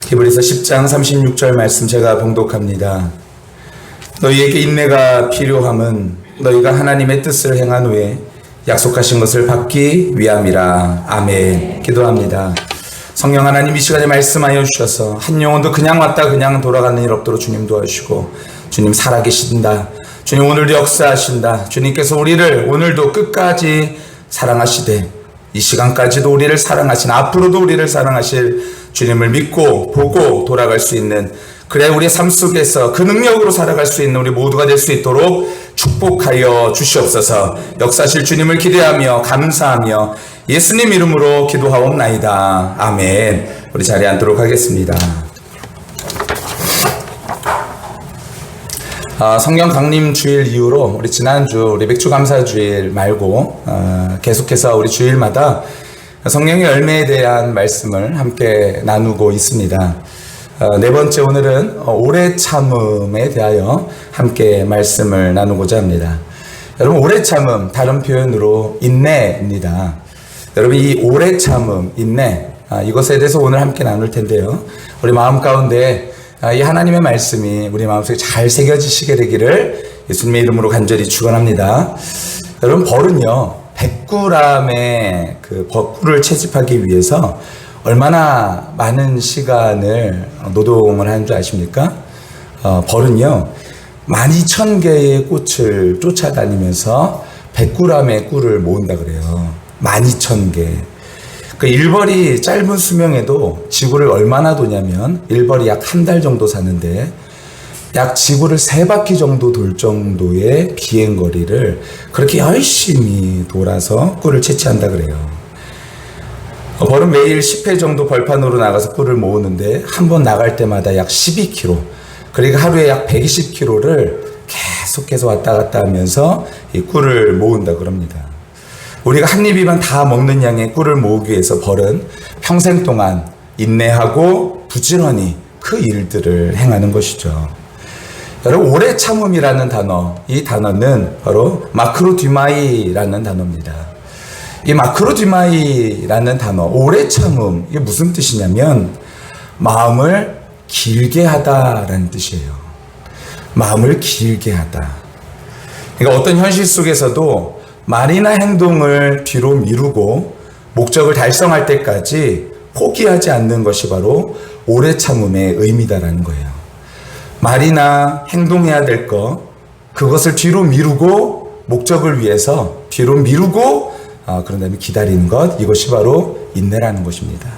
히브리서 10장 36절 말씀 제가 봉독합니다. 너희에게 인내가 필요함은 너희가 하나님의 뜻을 행한 후에 약속하신 것을 받기 위함이라. 아멘. 기도합니다. 성령 하나님, 이 시간에 말씀하여 주셔서 한 영혼도 그냥 왔다 그냥 돌아가는 일 없도록 주님 도와주시고, 주님 살아계신다, 주님 오늘도 역사하신다, 주님께서 우리를 오늘도 끝까지 사랑하시되 이 시간까지도 우리를 사랑하신, 앞으로도 우리를 사랑하실 주님을 믿고 보고 돌아갈 수 있는, 그래 우리의 삶 속에서 그 능력으로 살아갈 수 있는 우리 모두가 될 수 있도록 축복하여 주시옵소서. 역사하실 주님을 기대하며 감사하며 예수님 이름으로 기도하옵나이다. 아멘. 우리 자리에 앉도록 하겠습니다. 성령 강림 주일 이후로 우리 지난주 우리 맥주 감사 주일 말고 계속해서 우리 주일마다 성령의 열매에 대한 말씀을 함께 나누고 있습니다. 네 번째 오늘은 오래 참음에 대하여 함께 말씀을 나누고자 합니다. 여러분, 오래 참음, 다른 표현으로 인내입니다. 여러분, 이 오래 참음, 인내, 이것에 대해서 오늘 함께 나눌 텐데요. 우리 마음 가운데 이 하나님의 말씀이 우리 마음속에 잘 새겨지시게 되기를 예수님의 이름으로 간절히 축원합니다. 여러분, 벌은요 100g의 그 꿀을 채집하기 위해서 얼마나 많은 시간을 노동을 하는 줄 아십니까? 벌은요 12,000개의 꽃을 쫓아다니면서 100g의 꿀을 모은다 그래요. 12,000개. 그 일벌이 짧은 수명에도 지구를 얼마나 도냐면, 일벌이 약 한 달 정도 사는데 약 지구를 3바퀴 정도 돌 정도의 비행거리를 그렇게 열심히 돌아서 꿀을 채취한다 그래요. 벌은 매일 10회 정도 벌판으로 나가서 꿀을 모으는데 한 번 나갈 때마다 약 12km, 그러니까 하루에 약 120km를 계속해서 왔다 갔다 하면서 이 꿀을 모은다 그럽니다. 우리가 한 입이면 다 먹는 양의 꿀을 모으기 위해서 벌은 평생 동안 인내하고 부지런히 그 일들을 행하는 것이죠. 여러분, 오래 참음이라는 단어, 이 단어는 바로 마크로디마이라는 단어입니다. 이 마크로디마이라는 단어, 오래 참음, 이게 무슨 뜻이냐면 마음을 길게 하다라는 뜻이에요. 마음을 길게 하다. 그러니까 어떤 현실 속에서도 말이나 행동을 뒤로 미루고 목적을 달성할 때까지 포기하지 않는 것이 바로 오래 참음의 의미다라는 거예요. 말이나 행동해야 될 것, 그것을 뒤로 미루고 목적을 위해서 뒤로 미루고 그런 다음에 기다리는 것, 이것이 바로 인내라는 것입니다.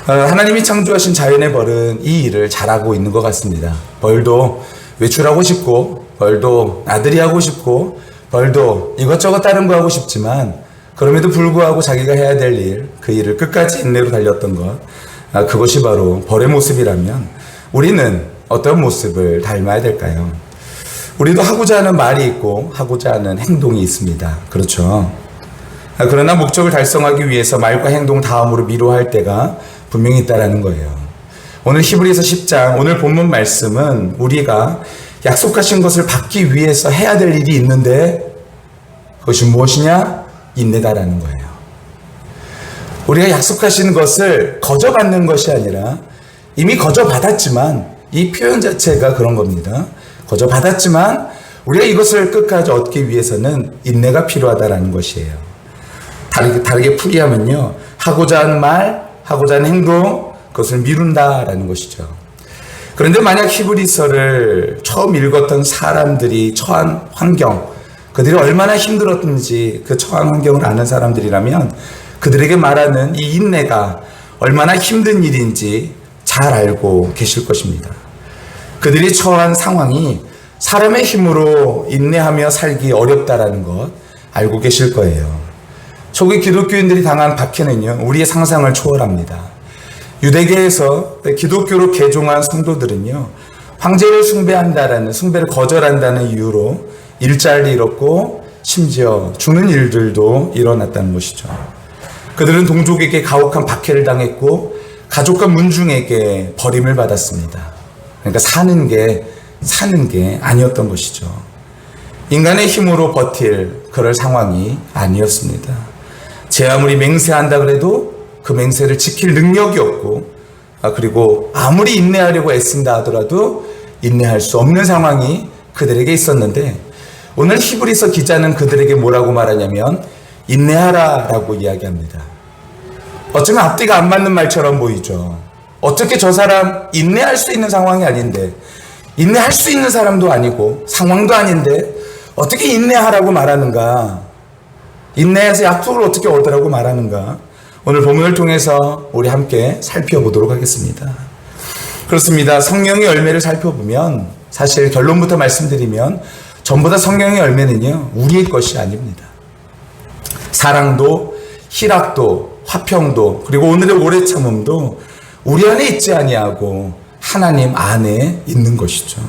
하나님이 창조하신 자연의 벌은 이 일을 잘하고 있는 것 같습니다. 벌도 외출하고 싶고, 벌도 나들이 하고 싶고, 벌도 이것저것 다른 거 하고 싶지만 그럼에도 불구하고 자기가 해야 될 일, 그 일을 끝까지 인내로 달렸던 것, 그것이 바로 벌의 모습이라면 우리는 어떤 모습을 닮아야 될까요? 우리도 하고자 하는 말이 있고 하고자 하는 행동이 있습니다. 그렇죠? 그러나 목적을 달성하기 위해서 말과 행동 다음으로 미루할 때가 분명히 있다는 거예요. 오늘 히브리서 10장 오늘 본문 말씀은 우리가 약속하신 것을 받기 위해서 해야 될 일이 있는데 그것이 무엇이냐? 인내다라는 거예요. 우리가 약속하신 것을 거저받는 것이 아니라 이미 거저받았지만, 이 표현 자체가 그런 겁니다. 거저받았지만 우리가 이것을 끝까지 얻기 위해서는 인내가 필요하다라는 것이에요. 다르게 풀이하면요, 하고자 하는 말, 하고자 하는 행동, 그것을 미룬다라는 것이죠. 그런데 만약 히브리서를 처음 읽었던 사람들이 처한 환경, 그들이 얼마나 힘들었는지 그 처한 환경을 아는 사람들이라면 그들에게 말하는 이 인내가 얼마나 힘든 일인지 잘 알고 계실 것입니다. 그들이 처한 상황이 사람의 힘으로 인내하며 살기 어렵다라는 것 알고 계실 거예요. 초기 기독교인들이 당한 박해는요, 우리의 상상을 초월합니다. 유대계에서 기독교로 개종한 성도들은요, 황제를 숭배한다라는, 숭배를 거절한다는 이유로 일자리를 잃었고 심지어 죽는 일들도 일어났다는 것이죠. 그들은 동족에게 가혹한 박해를 당했고 가족과 문중에게 버림을 받았습니다. 그러니까 사는 게 아니었던 것이죠. 인간의 힘으로 버틸 그럴 상황이 아니었습니다. 제 아무리 맹세한다 그래도 그 맹세를 지킬 능력이 없고 그리고 아무리 인내하려고 애쓴다 하더라도 인내할 수 없는 상황이 그들에게 있었는데, 오늘 히브리서 기자는 그들에게 뭐라고 말하냐면 인내하라 라고 이야기합니다. 어쩌면 앞뒤가 안 맞는 말처럼 보이죠. 어떻게 저 사람 인내할 수 있는 상황이 아닌데, 인내할 수 있는 사람도 아니고 상황도 아닌데 어떻게 인내하라고 말하는가, 인내해서 약속을 어떻게 얻으라고 말하는가, 오늘 본문을 통해서 우리 함께 살펴보도록 하겠습니다. 그렇습니다. 성령의 열매를 살펴보면, 사실 결론부터 말씀드리면 전부 다 성령의 열매는요, 우리의 것이 아닙니다. 사랑도 희락도 화평도 그리고 오늘의 오래 참음도 우리 안에 있지 아니하고 하나님 안에 있는 것이죠.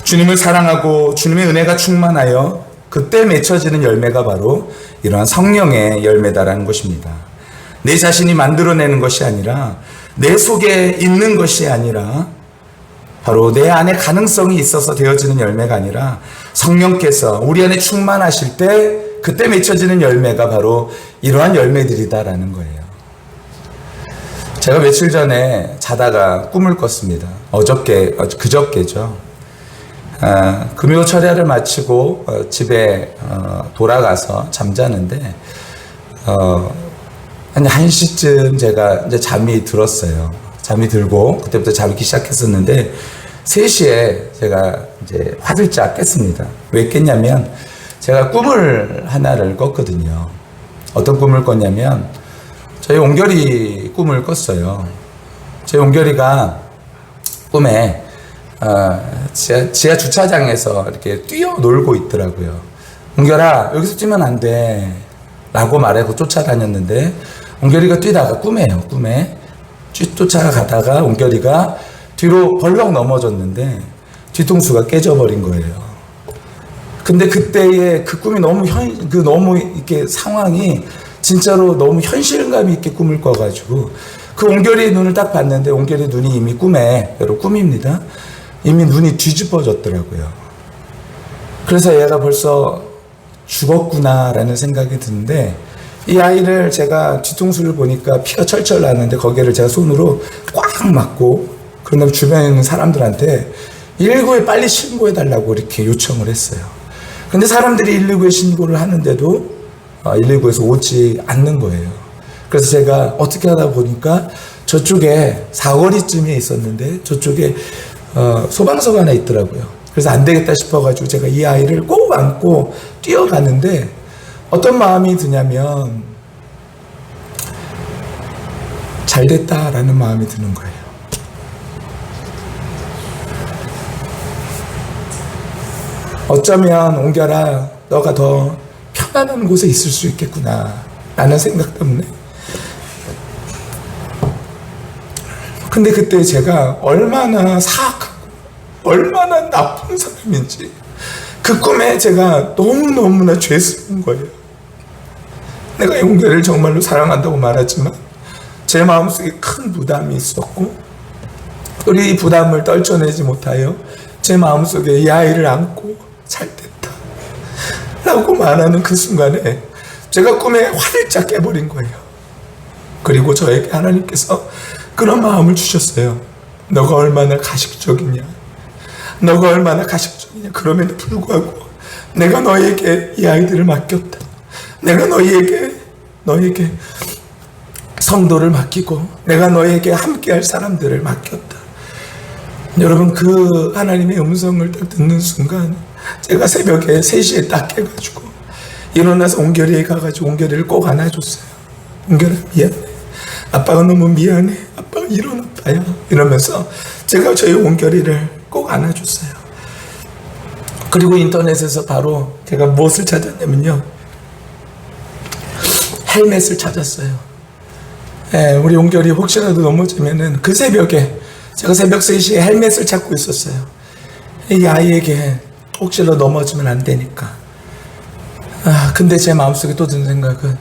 주님을 사랑하고 주님의 은혜가 충만하여 그때 맺혀지는 열매가 바로 이러한 성령의 열매다라는 것입니다. 내 자신이 만들어내는 것이 아니라, 내 속에 있는 것이 아니라, 바로 내 안에 가능성이 있어서 되어지는 열매가 아니라 성령께서 우리 안에 충만하실 때 그때 맺혀지는 열매가 바로 이러한 열매들이다라는 거예요. 제가 며칠 전에 자다가 꿈을 꿨습니다. 그저께죠. 금요 철야를 마치고 집에 돌아가서 잠자는데 한 1시쯤 제가 이제 잠이 들었어요. 잠이 들고 그때부터 자기 시작했었는데 3시에 제가 이제 화들짝 깼습니다. 왜 깼냐면 제가 꿈을 하나를 꿨거든요. 어떤 꿈을 꿨냐면 저희 옹결이 꿈을 꿨어요. 저희 옹결이가 꿈에 지하 주차장에서 이렇게 뛰어놀고 있더라고요. 옹결아, 여기서 뛰면 안 돼 라고 말하고 쫓아다녔는데, 옹결이가 뛰다가 꿈에 쫓아가다가 옹결이가 뒤로 벌렁 넘어졌는데 뒤통수가 깨져버린 거예요. 근데 그때의 그 꿈이 너무 이렇게 상황이 진짜로 너무 현실감 있게 꿈을 꿔가지고, 그 옹결이의 눈을 딱 봤는데 옹결이 눈이 이미 여러분 꿈입니다. 이미 눈이 뒤집어졌더라고요. 그래서 얘가 벌써 죽었구나라는 생각이 드는데, 이 아이를 제가 뒤통수를 보니까 피가 철철 나는데 거기를 제가 손으로 꽉 막고, 그런 다음에 주변에 있는 사람들한테 119에 빨리 신고해달라고 이렇게 요청을 했어요. 근데 사람들이 119에 신고를 하는데도 119에서 오지 않는 거예요. 그래서 제가 어떻게 하다 보니까 저쪽에 사거리쯤에 있었는데 저쪽에 소방서가 하나 있더라고요. 그래서 안 되겠다 싶어가지고 제가 이 아이를 꼭 안고 뛰어가는데 어떤 마음이 드냐면 잘 됐다라는 마음이 드는 거예요. 어쩌면 옹결아, 너가 더 편안한 곳에 있을 수 있겠구나 라는 생각 때문에. 근데 그때 제가 얼마나 사악하고 얼마나 나쁜 사람인지 그 꿈에 제가 너무너무나 죄스러운 거예요. 내가 옹결을 정말로 사랑한다고 말하지만 제 마음속에 큰 부담이 있었고, 우리 이 부담을 떨쳐내지 못하여 제 마음속에 이 아이를 안고 잘 됐다 라고 말하는 그 순간에 제가 꿈에 화들짝 깨버린 거예요. 그리고 저에게 하나님께서 그런 마음을 주셨어요. 너가 얼마나 가식적이냐, 너가 얼마나 가식적이냐. 그럼에도 불구하고 내가 너에게 이 아이들을 맡겼다. 내가 너에게 성도를 맡기고 내가 너에게 함께할 사람들을 맡겼다. 여러분, 그 하나님의 음성을 딱 듣는 순간 제가 새벽에 3시에 딱 깨가지고 일어나서 옹결이에 가가지고 옹결이를 꼭 안아줬어요. 옹결아, 미안해. 아빠가 너무 미안해. 아빠가 이런 아빠야. 이러면서 제가 저희 옹결이를 꼭 안아줬어요. 그리고 인터넷에서 바로 제가 무엇을 찾았냐면요, 헬멧을 찾았어요. 우리 옹결이 혹시라도 넘어지면은 그 새벽에 제가 새벽 3시에 헬멧을 찾고 있었어요. 이 아이에게 혹시라도 넘어지면 안 되니까. 근데 제 마음속에 또 드는 생각은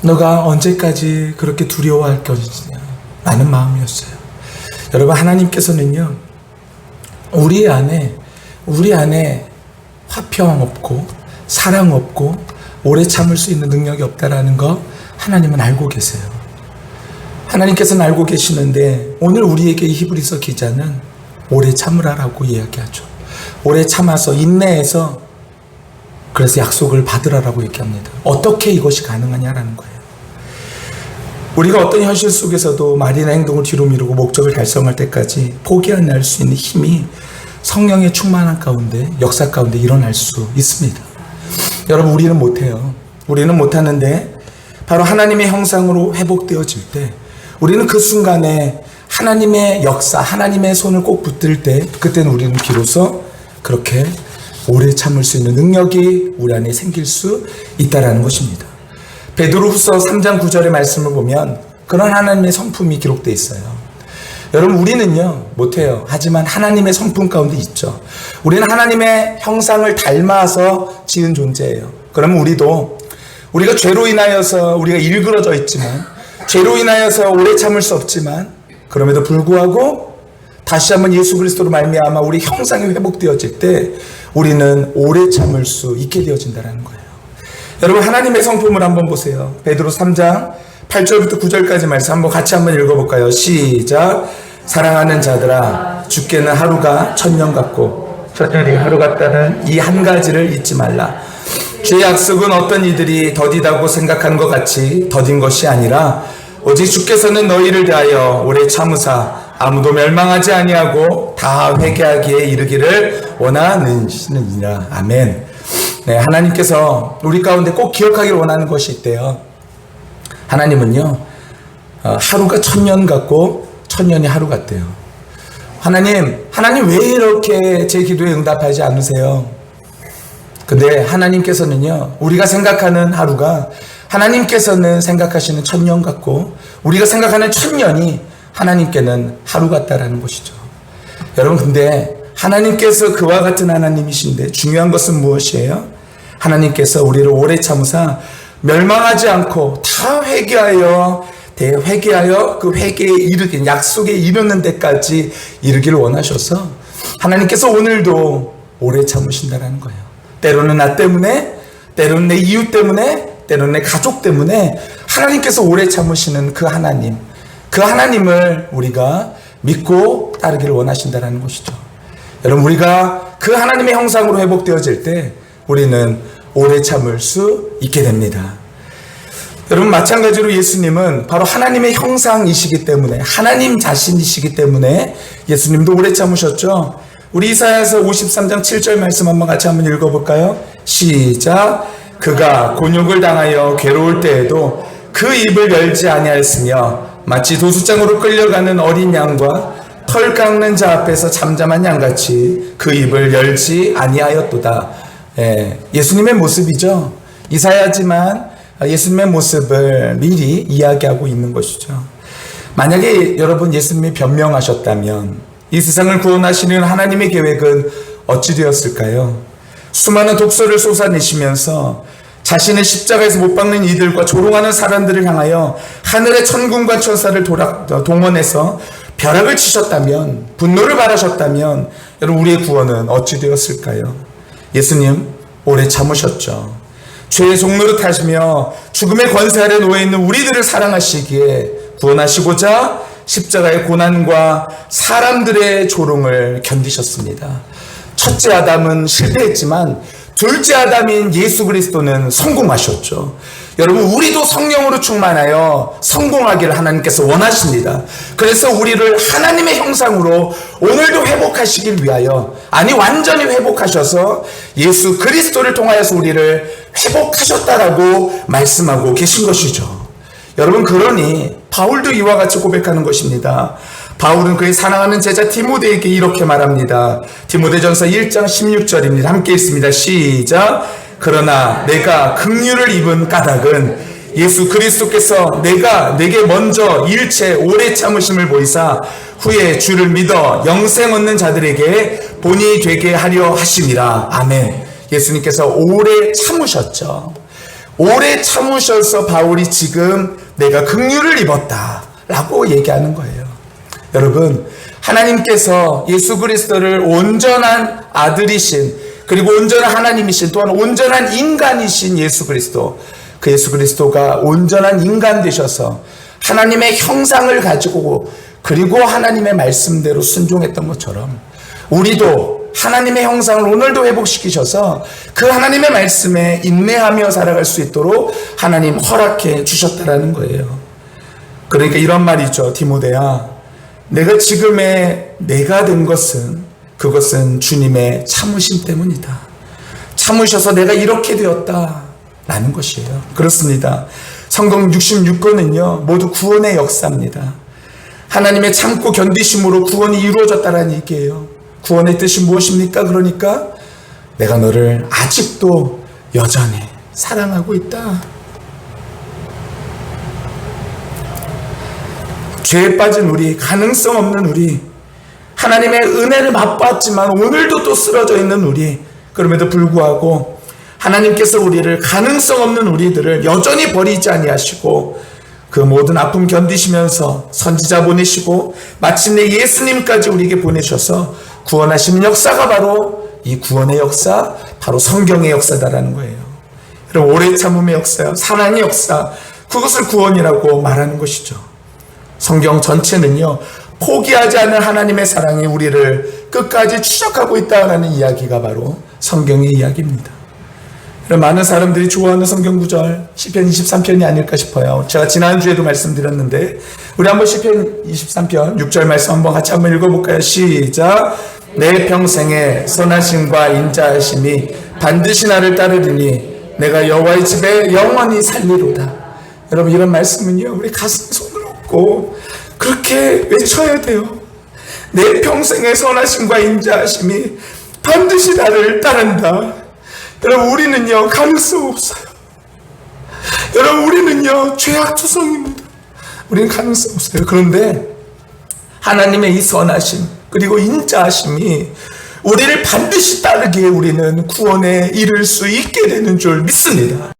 너가 언제까지 그렇게 두려워할 것이냐 라는 마음이었어요. 여러분, 하나님께서는요, 우리 안에 화평 없고 사랑 없고 오래 참을 수 있는 능력이 없다라는 거 하나님은 알고 계세요. 하나님께서는 알고 계시는데 오늘 우리에게 이 히브리서 기자는 오래 참으라라고 이야기하죠. 오래 참아서 인내해서 그래서 약속을 받으라라고 얘기합니다. 어떻게 이것이 가능하냐라는 거예요. 우리가 어떤 현실 속에서도 말이나 행동을 뒤로 미루고 목적을 달성할 때까지 포기할 수 있는 힘이 성령의 충만한 가운데, 역사 가운데 일어날 수 있습니다. 여러분, 우리는 못해요. 우리는 못하는데 바로 하나님의 형상으로 회복되어질 때 우리는 그 순간에 하나님의 역사, 하나님의 손을 꼭 붙들 때 그때는 우리는 비로소 그렇게 오래 참을 수 있는 능력이 우리 안에 생길 수 있다는 것입니다. 베드로후서 3장 9절의 말씀을 보면 그런 하나님의 성품이 기록되어 있어요. 여러분, 우리는요 못해요. 하지만 하나님의 성품 가운데 있죠. 우리는 하나님의 형상을 닮아서 지은 존재예요. 그러면 우리가 죄로 인하여서 우리가 일그러져 있지만, 죄로 인하여서 오래 참을 수 없지만, 그럼에도 불구하고 다시 한번 예수 그리스도로 말미암아 우리 형상이 회복되어질 때 우리는 오래 참을 수 있게 되어진다는 거예요. 여러분, 하나님의 성품을 한번 보세요. 베드로 3장 8절부터 9절까지 말씀 같이 한번 읽어볼까요? 시작. 사랑하는 자들아, 주께는 하루가 천년 같고 천년이 하루 같다는 이 한 가지를 잊지 말라. 주의 약속은 어떤 이들이 더디다고 생각하는 것 같이 더딘 것이 아니라 오직 주께서는 너희를 대하여 오래 참으사 아무도 멸망하지 아니하고 다 회개하기에 이르기를 원하시느니라. 아멘. 네, 하나님께서 우리 가운데 꼭 기억하기를 원하는 것이 있대요. 하나님은요, 하루가 천년 같고 천년이 하루 같대요. 하나님 왜 이렇게 제 기도에 응답하지 않으세요? 근데 하나님께서는요, 우리가 생각하는 하루가 하나님께서는 생각하시는 천년 같고 우리가 생각하는 천년이 하나님께는 하루 같다라는 것이죠. 여러분, 근데 하나님께서 그와 같은 하나님이신데 중요한 것은 무엇이에요? 하나님께서 우리를 오래 참으사 멸망하지 않고 다 회개하여 그 회개에 이르긴, 약속에 이르는 데까지 이르기를 원하셔서 하나님께서 오늘도 오래 참으신다는 거예요. 때로는 나 때문에, 때로는 내 이웃 때문에, 때로는 내 가족 때문에 하나님께서 오래 참으시는 그 하나님을 우리가 믿고 따르기를 원하신다는 것이죠. 여러분, 우리가 그 하나님의 형상으로 회복되어질 때 우리는 오래 참을 수 있게 됩니다. 여러분, 마찬가지로 예수님은 바로 하나님의 형상이시기 때문에, 하나님 자신이시기 때문에 예수님도 오래 참으셨죠. 우리 이사야서 53장 7절 말씀 같이 한번 읽어볼까요? 시작. 그가 곤욕을 당하여 괴로울 때에도 그 입을 열지 아니하였으며 마치 도수장으로 끌려가는 어린 양과 털 깎는 자 앞에서 잠잠한 양같이 그 입을 열지 아니하였도다. 예수님의 모습이죠. 이사야지만 예수님의 모습을 미리 이야기하고 있는 것이죠. 만약에 여러분 예수님이 변명하셨다면 이 세상을 구원하시는 하나님의 계획은 어찌 되었을까요? 수많은 독소를 쏟아내시면서 자신의 십자가에서 못 박는 이들과 조롱하는 사람들을 향하여 하늘의 천군과 천사를 동원해서 벼락을 치셨다면, 분노를 바라셨다면 여러분, 우리의 구원은 어찌 되었을까요? 예수님 오래 참으셨죠. 죄의 종노릇 하시며 죽음의 권세 아래 놓여있는 우리들을 사랑하시기에 구원하시고자 십자가의 고난과 사람들의 조롱을 견디셨습니다. 첫째 아담은 실패했지만 둘째 아담인 예수 그리스도는 성공하셨죠. 여러분, 우리도 성령으로 충만하여 성공하기를 하나님께서 원하십니다. 그래서 우리를 하나님의 형상으로 오늘도 회복하시길 위하여, 아니 완전히 회복하셔서 예수 그리스도를 통하여서 우리를 회복하셨다라고 말씀하고 계신 것이죠. 여러분, 그러니 바울도 이와 같이 고백하는 것입니다. 바울은 그의 사랑하는 제자 디모데에게 이렇게 말합니다. 디모데전서 1장 16절입니다. 함께 읽습니다. 시작. 그러나 내가 긍휼을 입은 까닭은 예수 그리스도께서 내게 먼저 일체 오래 참으심을 보이사 후에 주를 믿어 영생 얻는 자들에게 본이 되게 하려 하심이라. 아멘. 예수님께서 오래 참으셨죠. 오래 참으셔서 바울이 지금 내가 긍휼을 입었다 라고 얘기하는 거예요. 여러분, 하나님께서 예수 그리스도를 온전한 아들이신, 그리고 온전한 하나님이신, 또한 온전한 인간이신 예수 그리스도, 그 예수 그리스도가 온전한 인간 되셔서 하나님의 형상을 가지고 그리고 하나님의 말씀대로 순종했던 것처럼 우리도 하나님의 형상을 오늘도 회복시키셔서 그 하나님의 말씀에 인내하며 살아갈 수 있도록 하나님 허락해 주셨다라는 거예요. 그러니까 이런 말이죠. 디모데야, 내가 지금의 내가 된 것은 그것은 주님의 참으심 때문이다. 참으셔서 내가 이렇게 되었다 라는 것이에요. 그렇습니다. 성경 66권은요 모두 구원의 역사입니다. 하나님의 참고 견디심으로 구원이 이루어졌다라는 얘기예요. 구원의 뜻이 무엇입니까? 그러니까 내가 너를 아직도 여전히 사랑하고 있다. 죄에 빠진 우리, 가능성 없는 우리, 하나님의 은혜를 맛봤지만 오늘도 또 쓰러져 있는 우리, 그럼에도 불구하고 하나님께서 우리를 가능성 없는 우리들을 여전히 버리지 아니하시고 그 모든 아픔 견디시면서 선지자 보내시고 마침내 예수님까지 우리에게 보내셔서 구원하시는 역사가 바로 이 구원의 역사, 바로 성경의 역사다라는 거예요. 여러분, 오래 참음의 역사, 사랑의 역사, 그것을 구원이라고 말하는 것이죠. 성경 전체는요 포기하지 않는 하나님의 사랑이 우리를 끝까지 추적하고 있다는 이야기가 바로 성경의 이야기입니다. 많은 사람들이 좋아하는 성경 구절 시편 23편이 아닐까 싶어요. 제가 지난주에도 말씀드렸는데 우리 한번 시편 23편 6절 말씀 같이 한번 읽어볼까요? 시작. 내 평생에 선하심과 인자하심이 반드시 나를 따르리니 내가 여호와의 집에 영원히 살리로다. 여러분, 이런 말씀은요 우리 가슴에 손을 얹고 그렇게 외쳐야 돼요. 내 평생의 선하심과 인자하심이 반드시 나를 따른다. 여러분, 우리는요 가능성 없어요. 여러분, 우리는요 죄악투성입니다. 우리는 가능성 없어요. 그런데 하나님의 이 선하심 그리고 인자하심이 우리를 반드시 따르기에 우리는 구원에 이를 수 있게 되는 줄 믿습니다.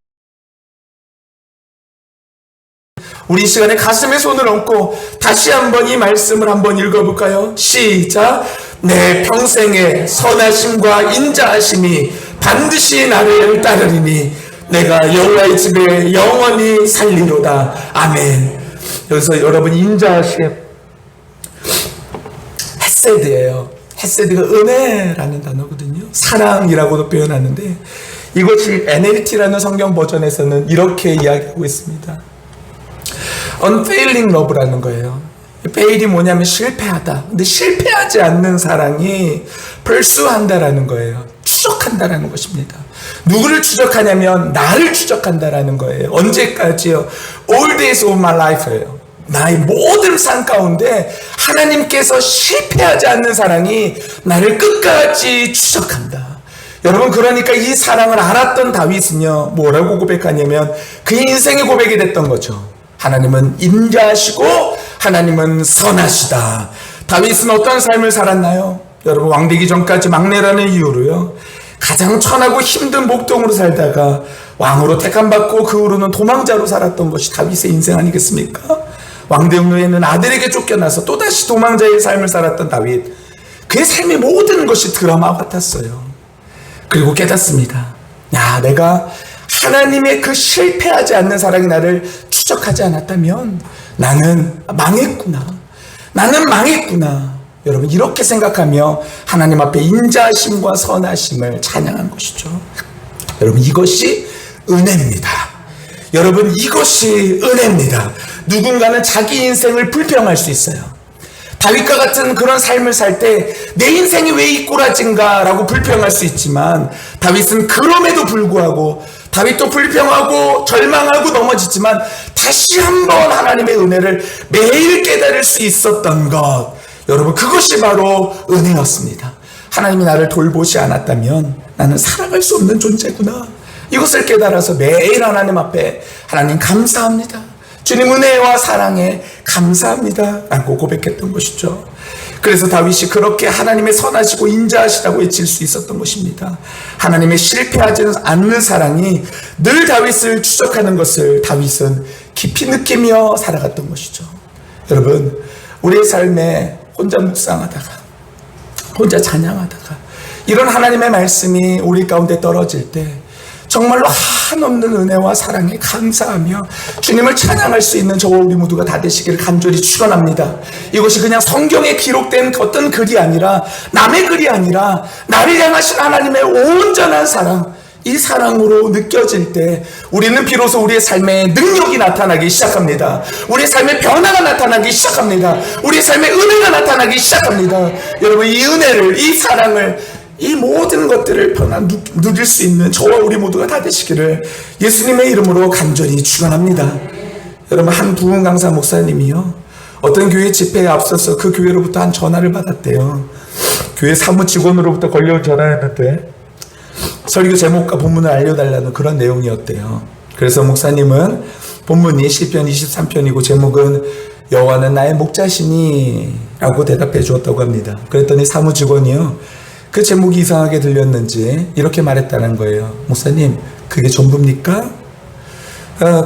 우리 이 시간에 가슴에 손을 얹고 다시 한번 이 말씀을 한번 읽어볼까요? 시작. 내 평생의 선하심과 인자하심이 반드시 나를 따르리니 내가 여호와의 집에 영원히 살리로다. 아멘. 여기서 여러분, 인자하심 헤세드예요. 헤세드가 은혜라는 단어거든요. 사랑이라고도 표현하는데 이것이 NLT라는 성경 버전에서는 이렇게 이야기하고 있습니다. unfailing love라는 거예요. fail이 뭐냐면 실패하다. 근데 실패하지 않는 사랑이 pursue한다라는 거예요. 추적한다라는 것입니다. 누구를 추적하냐면 나를 추적한다라는 거예요. 언제까지요? All days of my life예요. 나의 모든 삶 가운데 하나님께서 실패하지 않는 사랑이 나를 끝까지 추적한다. 여러분, 그러니까 이 사랑을 알았던 다윗은요 뭐라고 고백하냐면 그 인생의 고백이 됐던 거죠. 하나님은 인자하시고 하나님은 선하시다. 다윗은 어떤 삶을 살았나요? 여러분, 왕되기 전까지 막내라는 이유로요 가장 천하고 힘든 목동으로 살다가 왕으로 택함받고 그 후로는 도망자로 살았던 것이 다윗의 인생 아니겠습니까? 왕되는 후에는 아들에게 쫓겨나서 또다시 도망자의 삶을 살았던 다윗, 그의 삶의 모든 것이 드라마 같았어요. 그리고 깨닫습니다. 야, 내가 하나님의 그 실패하지 않는 사랑이 나를 추적하지 않았다면 나는 망했구나. 나는 망했구나. 여러분, 이렇게 생각하며 하나님 앞에 인자하심과 선하심을 찬양한 것이죠. 여러분, 이것이 은혜입니다. 여러분, 이것이 은혜입니다. 누군가는 자기 인생을 불평할 수 있어요. 다윗과 같은 그런 삶을 살 때 내 인생이 왜 이 꼬라진가 라고 불평할 수 있지만 다윗은 그럼에도 불구하고 다윗도 불평하고 절망하고 넘어지지만 다시 한번 하나님의 은혜를 매일 깨달을 수 있었던 것, 여러분, 그것이 바로 은혜였습니다. 하나님이 나를 돌보지 않았다면 나는 살아갈 수 없는 존재구나. 이것을 깨달아서 매일 하나님 앞에 하나님 감사합니다. 주님 은혜와 사랑에 감사합니다 라고 고백했던 것이죠. 그래서 다윗이 그렇게 하나님의 선하시고 인자하시다고 외칠 수 있었던 것입니다. 하나님의 실패하지 않는 사랑이 늘 다윗을 추적하는 것을 다윗은 깊이 느끼며 살아갔던 것이죠. 여러분, 우리의 삶에 혼자 묵상하다가 혼자 찬양하다가 이런 하나님의 말씀이 우리 가운데 떨어질 때 정말로 한없는 은혜와 사랑에 감사하며 주님을 찬양할 수 있는 저와 우리 모두가 다 되시기를 간절히 축원합니다. 이것이 그냥 성경에 기록된 어떤 글이 아니라, 남의 글이 아니라 나를 향하신 하나님의 온전한 사랑, 이 사랑으로 느껴질 때 우리는 비로소 우리의 삶에 능력이 나타나기 시작합니다. 우리의 삶에 변화가 나타나기 시작합니다. 우리의 삶에 은혜가 나타나기 시작합니다. 여러분, 이 은혜를, 이 사랑을, 이 모든 것들을 누릴 수 있는 저와 우리 모두가 다 되시기를 예수님의 이름으로 간절히 축원합니다. 여러분, 한 부흥 강사 목사님이요, 어떤 교회 집회에 앞서서 그 교회로부터 한 전화를 받았대요. 교회 사무 직원으로부터 걸려온 전화였는데 설교 제목과 본문을 알려달라는 그런 내용이었대요. 그래서 목사님은 본문이 시편 23편이고 제목은 여호와는 나의 목자시니 라고 대답해 주었다고 합니다. 그랬더니 사무 직원이요, 그 제목이 이상하게 들렸는지 이렇게 말했다는 거예요. 목사님, 그게 전부입니까?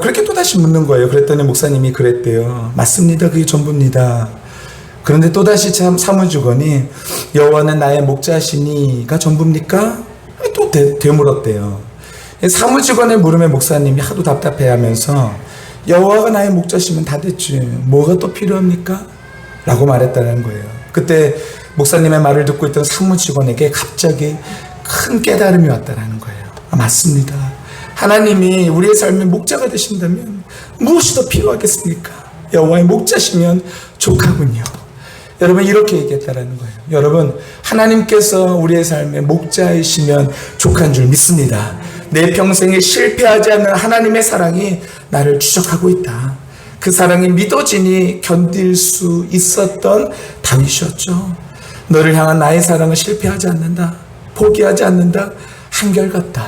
그렇게 또다시 묻는 거예요. 그랬더니 목사님이 그랬대요. 맞습니다. 그게 전부입니다. 그런데 또다시 사무 직원이 여호와는 나의 목자시니가 전부입니까? 또 되물었대요. 사무 직원의 물음에 목사님이 하도 답답해하면서 여호와가 나의 목자시면 다 됐지, 뭐가 또 필요합니까? 라고 말했다는 거예요. 그때 목사님의 말을 듣고 있던 사무 직원에게 갑자기 큰 깨달음이 왔다는 거예요. 맞습니다. 하나님이 우리의 삶의 목자가 되신다면 무엇이 더 필요하겠습니까? 여호와의 목자시면 족하군요. 여러분, 이렇게 얘기했다라는 거예요. 여러분, 하나님께서 우리의 삶의 목자이시면 족한 줄 믿습니다. 내 평생에 실패하지 않는 하나님의 사랑이 나를 추적하고 있다. 그 사랑이 믿어지니 견딜 수 있었던 다윗이었죠. 너를 향한 나의 사랑은 실패하지 않는다, 포기하지 않는다, 한결같다,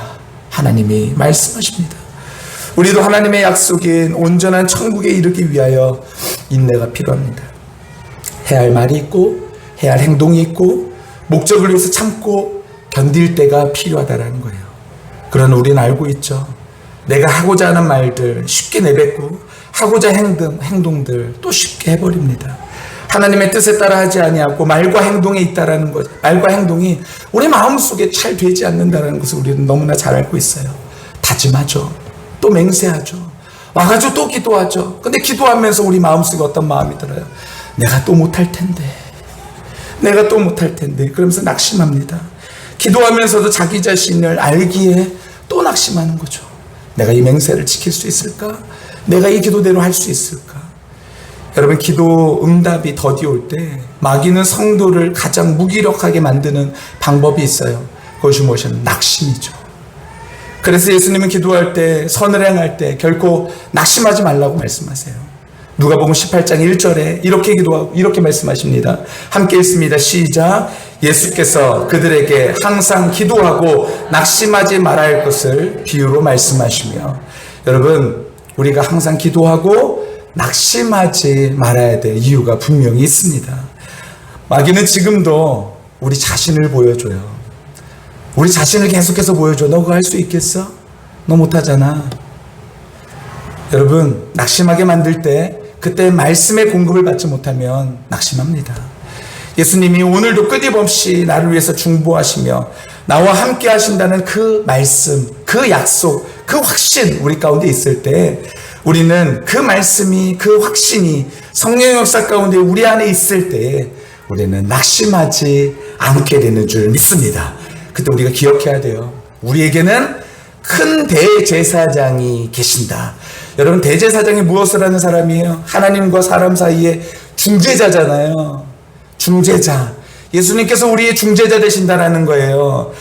하나님이 말씀하십니다. 우리도 하나님의 약속인 온전한 천국에 이르기 위하여 인내가 필요합니다. 해야 할 말이 있고 해야 할 행동이 있고 목적을 위해서 참고 견딜 때가 필요하다는 거예요. 그러나 우리는 알고 있죠. 내가 하고자 하는 말들 쉽게 내뱉고 하고자 행동들 또 쉽게 해버립니다. 하나님의 뜻에 따라 하지 아니하고 말과 행동에 있다라는 것, 말과 행동이 우리 마음속에 잘 되지 않는다는 것을 우리는 너무나 잘 알고 있어요. 다짐하죠. 또 맹세하죠. 와가지고 또 기도하죠. 근데 기도하면서 우리 마음속에 어떤 마음이 들어요? 내가 또 못할 텐데, 내가 또 못할 텐데, 그러면서 낙심합니다. 기도하면서도 자기 자신을 알기에 또 낙심하는 거죠. 내가 이 맹세를 지킬 수 있을까? 내가 이 기도대로 할 수 있을까? 여러분, 기도 응답이 더디올 때 마귀는 성도를 가장 무기력하게 만드는 방법이 있어요. 그것이 무엇이냐면 낙심이죠. 그래서 예수님은 기도할 때, 선을 행할 때 결코 낙심하지 말라고 말씀하세요. 누가복음 18장 1절에 이렇게 기도하고 이렇게 말씀하십니다. 함께 읽습니다. 시작. 예수께서 그들에게 항상 기도하고 낙심하지 말아야 할 것을 비유로 말씀하시며, 여러분, 우리가 항상 기도하고 낙심하지 말아야 될 이유가 분명히 있습니다. 마귀는 지금도 우리 자신을 보여줘요. 우리 자신을 계속해서 보여줘. 너 그거 할 수 있겠어? 너 못하잖아. 여러분, 낙심하게 만들 때 그때 말씀의 공급을 받지 못하면 낙심합니다. 예수님이 오늘도 끊임없이 나를 위해서 중보하시며 나와 함께 하신다는 그 말씀, 그 약속, 그 확신 우리 가운데 있을 때 우리는 그 말씀이, 그 확신이 성령의 역사 가운데 우리 안에 있을 때 우리는 낙심하지 않게 되는 줄 믿습니다. 그때 우리가 기억해야 돼요. 우리에게는 큰 대제사장이 계신다. 여러분, 대제사장이 무엇을 하는 사람이에요? 하나님과 사람 사이에 중재자잖아요. 중재자. 예수님께서 우리의 중재자 되신다라는 거예요.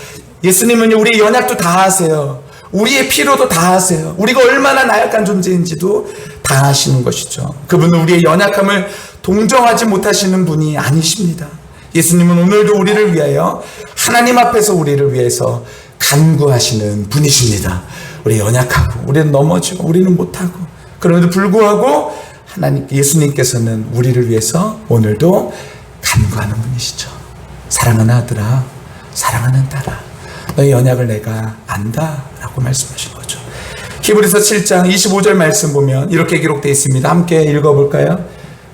예수님은 우리의 연약도 다 하세요. 우리의 필요도 다 하세요. 우리가 얼마나 나약한 존재인지도 다 하시는 것이죠. 그분은 우리의 연약함을 동정하지 못하시는 분이 아니십니다. 예수님은 오늘도 우리를 위하여, 하나님 앞에서 우리를 위해서 간구하시는 분이십니다. 우리 연약하고 우리는 넘어지고 우리는 못하고, 그럼에도 불구하고 예수님께서는 우리를 위해서 오늘도 간구하는 분이시죠. 사랑하는 아들아, 사랑하는 딸아, 너의 연약을 내가 안다 라고 말씀하신 거죠. 히브리서 7장 25절 말씀 보면 이렇게 기록되어 있습니다. 함께 읽어볼까요?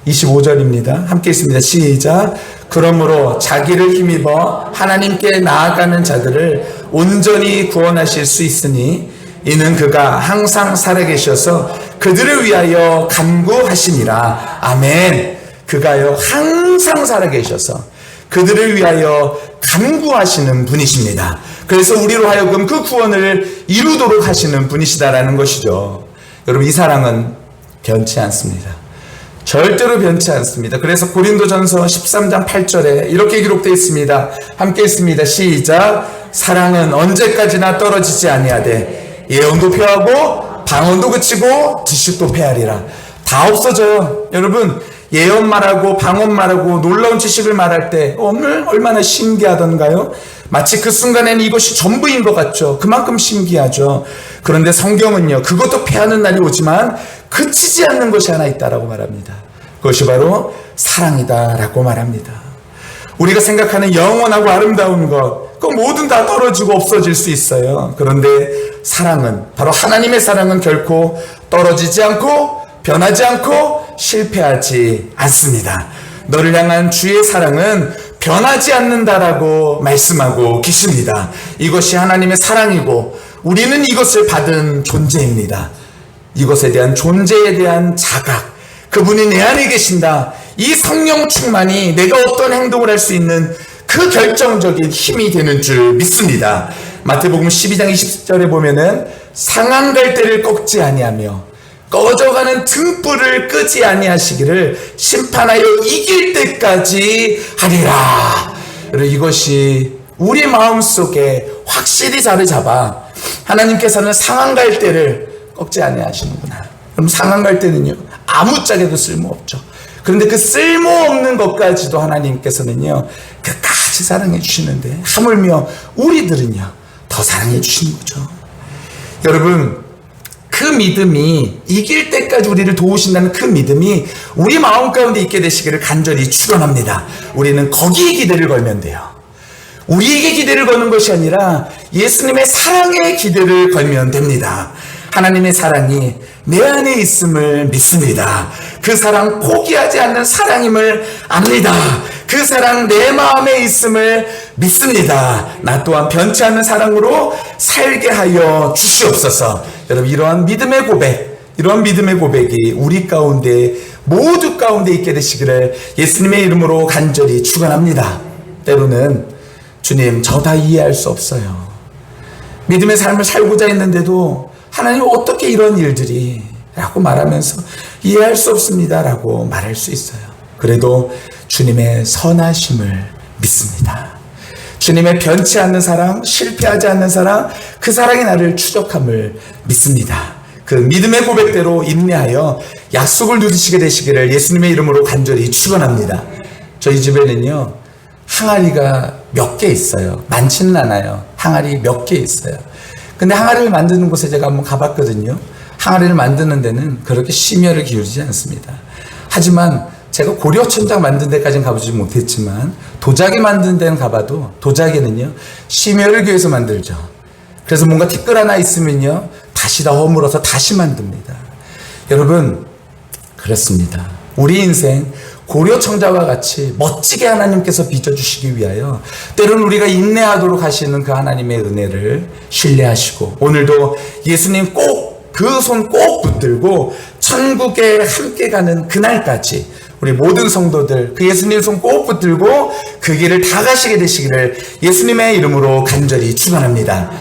25절입니다. 함께 있습니다. 시작. 그러므로 자기를 힘입어 하나님께 나아가는 자들을 온전히 구원하실 수 있으니 이는 그가 항상 살아계셔서 그들을 위하여 간구하시니라. 아멘. 그가요 항상 살아계셔서 그들을 위하여 간구하시는 분이십니다. 그래서 우리로 하여금 그 구원을 이루도록 하시는 분이시다라는 것이죠. 여러분, 이 사랑은 변치 않습니다. 절대로 변치 않습니다. 그래서 고린도전서 13장 8절에 이렇게 기록되어 있습니다. 함께 읽습니다. 시작. 사랑은 언제까지나 떨어지지 아니하되 예언도 표하고 방언도 그치고 지식도 패하리라. 다 없어져요. 여러분, 예언 말하고 방언 말하고 놀라운 지식을 말할 때 오늘 얼마나 신기하던가요? 마치 그 순간에는 이것이 전부인 것 같죠. 그만큼 신기하죠. 그런데 성경은요, 그것도 패하는 날이 오지만 그치지 않는 것이 하나 있다라고 말합니다. 그것이 바로 사랑이다라고 말합니다. 우리가 생각하는 영원하고 아름다운 것, 그 모든 다 떨어지고 없어질 수 있어요. 그런데 사랑은, 바로 하나님의 사랑은 결코 떨어지지 않고 변하지 않고 실패하지 않습니다. 너를 향한 주의 사랑은 변하지 않는다라고 말씀하고 계십니다. 이것이 하나님의 사랑이고 우리는 이것을 받은 존재입니다. 이것에 대한 존재에 대한 자각, 그분이 내 안에 계신다, 이 성령 충만이 내가 어떤 행동을 할 수 있는 그 결정적인 힘이 되는 줄 믿습니다. 마태복음 12장 20절에 보면은 상한 갈대를 꺾지 아니하며 꺼져가는 등불을 끄지 아니하시기를 심판하여 이길 때까지 하리라. 이것이 우리 마음속에 확실히 자리 잡아 하나님께서는 상한 갈대를 꺾지 아니하시는구나. 그럼 상한 갈대는요, 아무짝에도 쓸모없죠. 그런데 그 쓸모없는 것까지도 하나님께서는요 끝까지 사랑해 주시는데 하물며 우리들은요 더 사랑해 주시는 거죠. 여러분, 그 믿음이 이길 때까지 우리를 도우신다는 그 믿음이 우리 마음 가운데 있게 되시기를 간절히 축원합니다. 우리는 거기에 기대를 걸면 돼요. 우리에게 기대를 거는 것이 아니라 예수님의 사랑에 기대를 걸면 됩니다. 하나님의 사랑이 내 안에 있음을 믿습니다. 그 사랑 포기하지 않는 사랑임을 압니다. 그 사랑 내 마음에 있음을 믿습니다. 나 또한 변치 않는 사랑으로 살게 하여 주시옵소서. 여러분, 이러한 믿음의 고백이 우리 가운데 모두 가운데 있게 되시기를 예수님의 이름으로 간절히 축원합니다. 때로는 주님, 저 다 이해할 수 없어요. 믿음의 삶을 살고자 했는데도 하나님 어떻게 이런 일들이 라고 말하면서 이해할 수 없습니다 라고 말할 수 있어요. 그래도 주님의 선하심을 믿습니다. 주님의 변치 않는 사랑, 실패하지 않는 사랑, 그 사랑이 나를 추적함을 믿습니다. 그 믿음의 고백대로 인내하여 약속을 누리시게 되시기를 예수님의 이름으로 간절히 축원합니다. 저희 집에는요 항아리가 몇 개 있어요. 많지는 않아요. 항아리 몇 개 있어요. 근데 항아리를 만드는 곳에 제가 한번 가봤거든요. 항아리를 만드는 데는 그렇게 심혈을 기울이지 않습니다. 하지만 제가 고려천장 만든 데까지는 가보지 못했지만 도자기 만든 데는 가봐도 도자기는요 심혈을 기울여서 만들죠. 그래서 뭔가 티끌 하나 있으면요 다시 다 허물어서 다시 만듭니다. 여러분, 그렇습니다. 우리 인생 고려청자와 같이 멋지게 하나님께서 빚어주시기 위하여 때로는 우리가 인내하도록 하시는 그 하나님의 은혜를 신뢰하시고 오늘도 예수님 꼭 그 손 꼭 붙들고 천국에 함께 가는 그날까지 우리 모든 성도들 그 예수님 손 꼭 붙들고 그 길을 다 가시게 되시기를 예수님의 이름으로 간절히 축원합니다.